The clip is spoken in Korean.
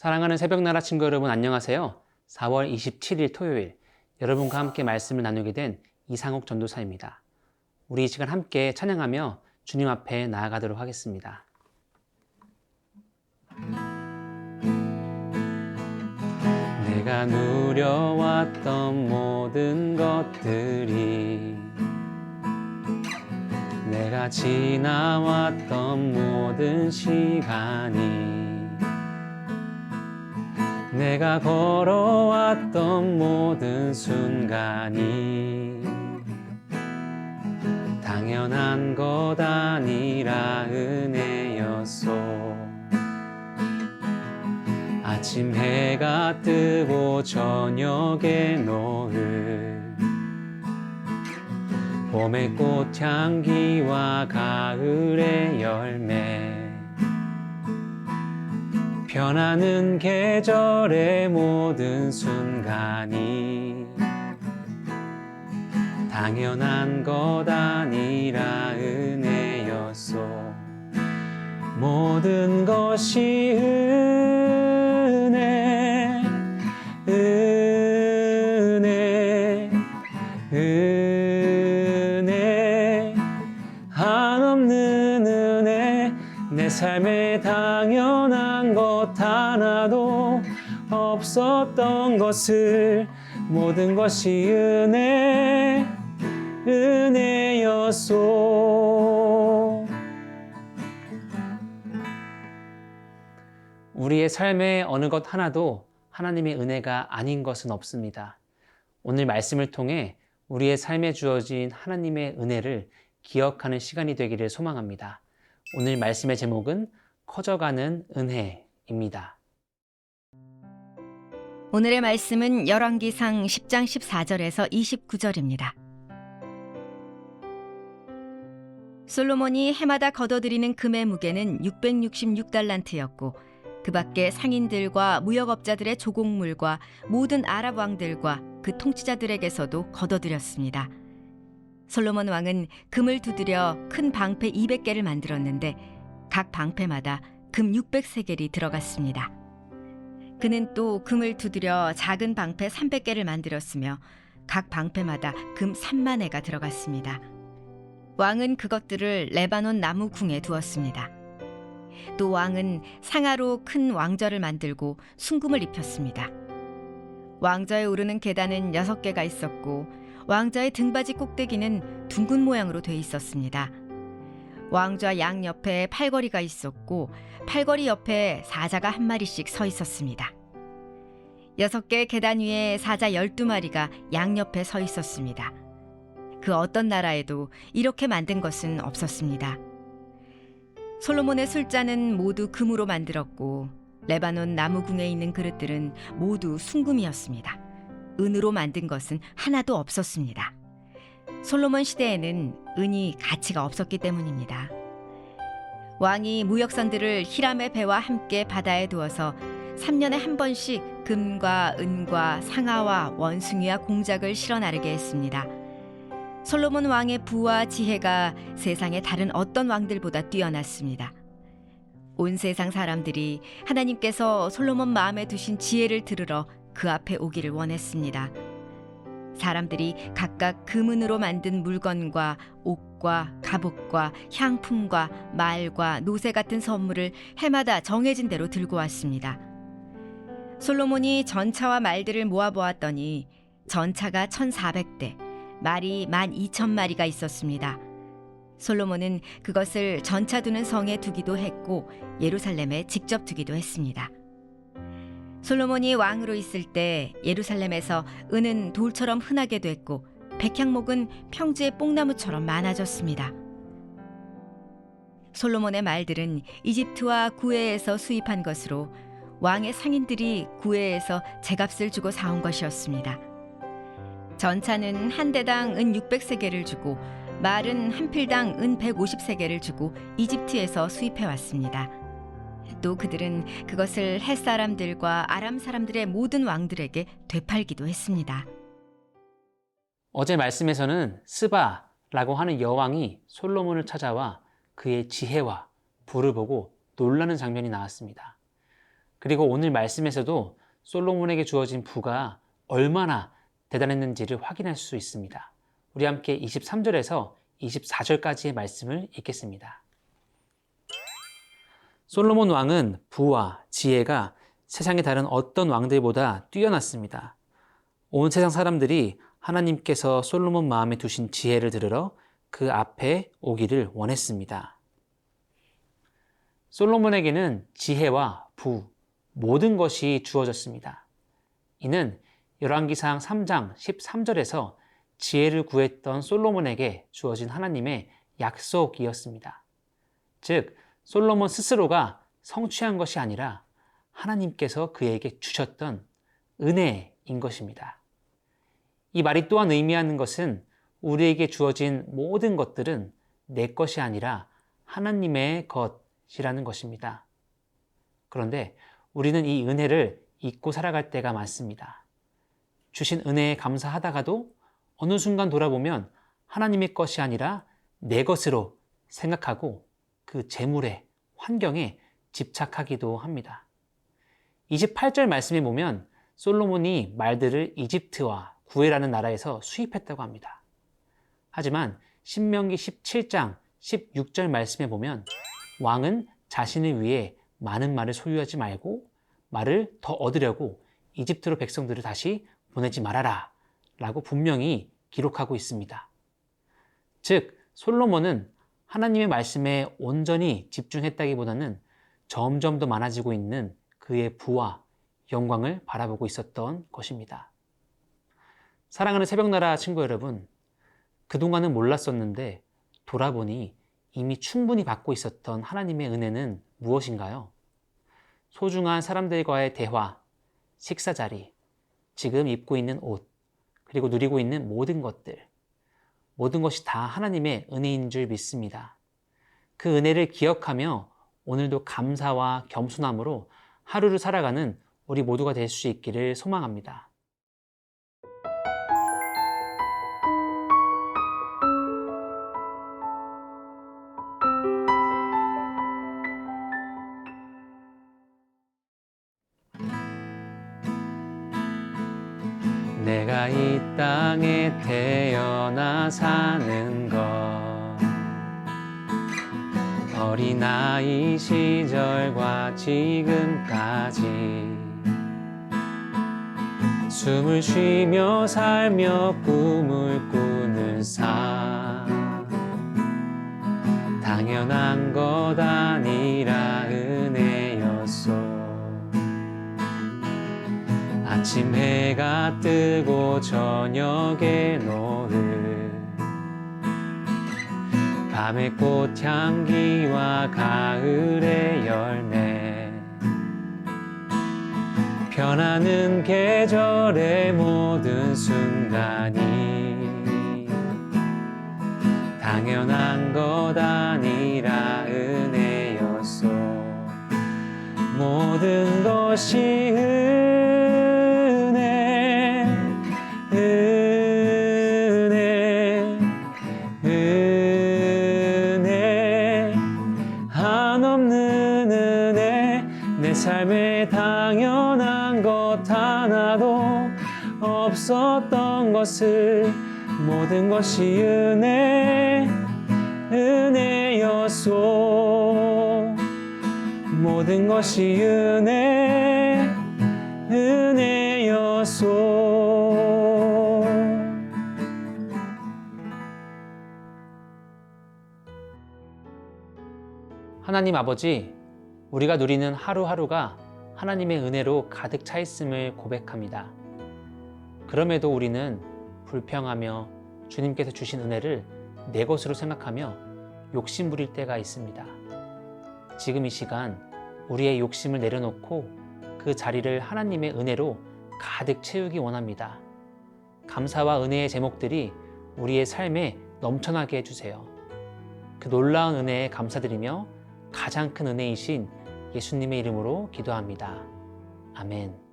사랑하는 새벽나라 친구 여러분 안녕하세요. 4월 27일 토요일 여러분과 함께 말씀을 나누게 된 이상욱 전도사입니다. 우리 이 시간 함께 찬양하며 주님 앞에 나아가도록 하겠습니다. 내가 누려왔던 모든 것들이 내가 지나왔던 모든 시간이 내가 걸어왔던 모든 순간이 당연한 것 아니라 은혜였소. 아침 해가 뜨고 저녁에 노을 봄의 꽃향기와 가을의 열매 변하는 계절의 모든 순간이 당연한 것 아니라 은혜였소. 모든 것이 은혜, 은혜, 은혜, 한없는 은혜. 내 삶에 당연한 것 하나도 없었던 것을 모든 것이 은혜, 은혜였소. 우리의 삶의 어느 것 하나도 하나님의 은혜가 아닌 것은 없습니다. 오늘 말씀을 통해 우리의 삶에 주어진 하나님의 은혜를 기억하는 시간이 되기를 소망합니다. 오늘 말씀의 제목은 커져가는 은혜입니다. 오늘의 말씀은 열왕기상 10장 14절에서 29절입니다. 솔로몬이 해마다 거둬들이는 금의 무게는 666달란트였고 그 밖에 상인들과 무역업자들의 조곡물과 모든 아랍 왕들과 그 통치자들에게서도 거둬들였습니다. 솔로몬 왕은 금을 두드려 큰 방패 200개를 만들었는데 각 방패마다 금 600세겔이 들어갔습니다. 그는 또 금을 두드려 작은 방패 300개를 만들었으며 각 방패마다 금 3만 회가 들어갔습니다. 왕은 그것들을 레바논 나무 궁에 두었습니다. 또 왕은 상아로 큰 왕저를 만들고 순금을 입혔습니다. 왕저에 오르는 계단은 6개가 있었고 왕저의 등받이 꼭대기는 둥근 모양으로 돼 있었습니다. 왕좌 양옆에 팔걸이가 있었고 팔걸이 옆에 사자가 한 마리씩 서 있었습니다. 6개 계단 위에 사자 12마리가 양옆에 서 있었습니다. 그 어떤 나라에도 이렇게 만든 것은 없었습니다. 솔로몬의 술잔은 모두 금으로 만들었고 레바논 나무궁에 있는 그릇들은 모두 순금이었습니다. 은으로 만든 것은 하나도 없었습니다. 솔로몬 시대에는 은이 가치가 없었기 때문입니다. 왕이 무역선들을 히람의 배와 함께 바다에 두어서 3년에 한 번씩 금과 은과 상아와 원숭이와 공작을 실어 나르게 했습니다. 솔로몬 왕의 부와 지혜가 세상의 다른 어떤 왕들보다 뛰어났습니다. 온 세상 사람들이 하나님께서 솔로몬 마음에 두신 지혜를 들으러 그 앞에 오기를 원했습니다. 사람들이 각각 금은으로 만든 물건과 옷과 갑옷과 향품과 말과 노새 같은 선물을 해마다 정해진 대로 들고 왔습니다. 솔로몬이 전차와 말들을 모아보았더니 전차가 1,400대, 말이 12,000마리가 있었습니다. 솔로몬은 그것을 전차 두는 성에 두기도 했고 예루살렘에 직접 두기도 했습니다. 솔로몬이 왕으로 있을 때 예루살렘에서 은은 돌처럼 흔하게 됐고 백향목은 평지의 뽕나무처럼 많아졌습니다. 솔로몬의 말들은 이집트와 구해에서 수입한 것으로 왕의 상인들이 구해에서 제값을 주고 사온 것이었습니다. 전차는 한 대당 은 600세겔을 주고 말은 한 필당 은 150세겔을 주고 이집트에서 수입해 왔습니다. 또 그들은 그것을 헷 사람들과 아람 사람들의 모든 왕들에게 되팔기도 했습니다. 어제 말씀에서는 스바라고 하는 여왕이 솔로몬을 찾아와 그의 지혜와 부를 보고 놀라는 장면이 나왔습니다. 그리고 오늘 말씀에서도 솔로몬에게 주어진 부가 얼마나 대단했는지를 확인할 수 있습니다. 우리 함께 23절에서 24절까지의 말씀을 읽겠습니다. 솔로몬 왕은 부와 지혜가 세상의 다른 어떤 왕들보다 뛰어났습니다. 온 세상 사람들이 하나님께서 솔로몬 마음에 두신 지혜를 들으러 그 앞에 오기를 원했습니다. 솔로몬에게는 지혜와 부, 모든 것이 주어졌습니다. 이는 열왕기상 3장 13절에서 지혜를 구했던 솔로몬에게 주어진 하나님의 약속이었습니다. 즉, 솔로몬 스스로가 성취한 것이 아니라 하나님께서 그에게 주셨던 은혜인 것입니다. 이 말이 또한 의미하는 것은 우리에게 주어진 모든 것들은 내 것이 아니라 하나님의 것이라는 것입니다. 그런데 우리는 이 은혜를 잊고 살아갈 때가 많습니다. 주신 은혜에 감사하다가도 어느 순간 돌아보면 하나님의 것이 아니라 내 것으로 생각하고 그 재물에, 환경에 집착하기도 합니다. 28절 말씀에 보면 솔로몬이 말들을 이집트와 구에라는 나라에서 수입했다고 합니다. 하지만 신명기 17장 16절 말씀에 보면 왕은 자신을 위해 많은 말을 소유하지 말고 말을 더 얻으려고 이집트로 백성들을 다시 보내지 말아라 라고 분명히 기록하고 있습니다. 즉, 솔로몬은 하나님의 말씀에 온전히 집중했다기보다는 점점 더 많아지고 있는 그의 부와 영광을 바라보고 있었던 것입니다. 사랑하는 새벽나라 친구 여러분, 그동안은 몰랐었는데 돌아보니 이미 충분히 받고 있었던 하나님의 은혜는 무엇인가요? 소중한 사람들과의 대화, 식사 자리, 지금 입고 있는 옷, 그리고 누리고 있는 모든 것들, 모든 것이 다 하나님의 은혜인 줄 믿습니다. 그 은혜를 기억하며 오늘도 감사와 겸손함으로 하루를 살아가는 우리 모두가 될 수 있기를 소망합니다. 내가 이 땅에 태어나 사는 것, 어린아이 시절과 지금까지 숨을 쉬며 살며 꿈을 꾸는 삶, 당연한 것 아니라 은혜였소. 아침 해가 뜨고 저녁에 노을, 밤의 꽃향기와 가을의 열매, 변하는 계절의 모든 순간이 당연한 것 아니라 은혜였소. 모든 것이 은혜, 한없는 은혜. 내 삶에 당연한 것 하나도 없었던 것을 모든 것이 은혜였소. 모든 것이 은혜였소. 하나님 아버지, 우리가 누리는 하루하루가 하나님의 은혜로 가득 차 있음을 고백합니다. 그럼에도 우리는 불평하며 주님께서 주신 은혜를 내 것으로 생각하며 욕심 부릴 때가 있습니다. 지금 이 시간 우리의 욕심을 내려놓고 그 자리를 하나님의 은혜로 가득 채우기 원합니다. 감사와 은혜의 제목들이 우리의 삶에 넘쳐나게 해주세요. 그 놀라운 은혜에 감사드리며 가장 큰 은혜이신 예수님의 이름으로 기도합니다. 아멘.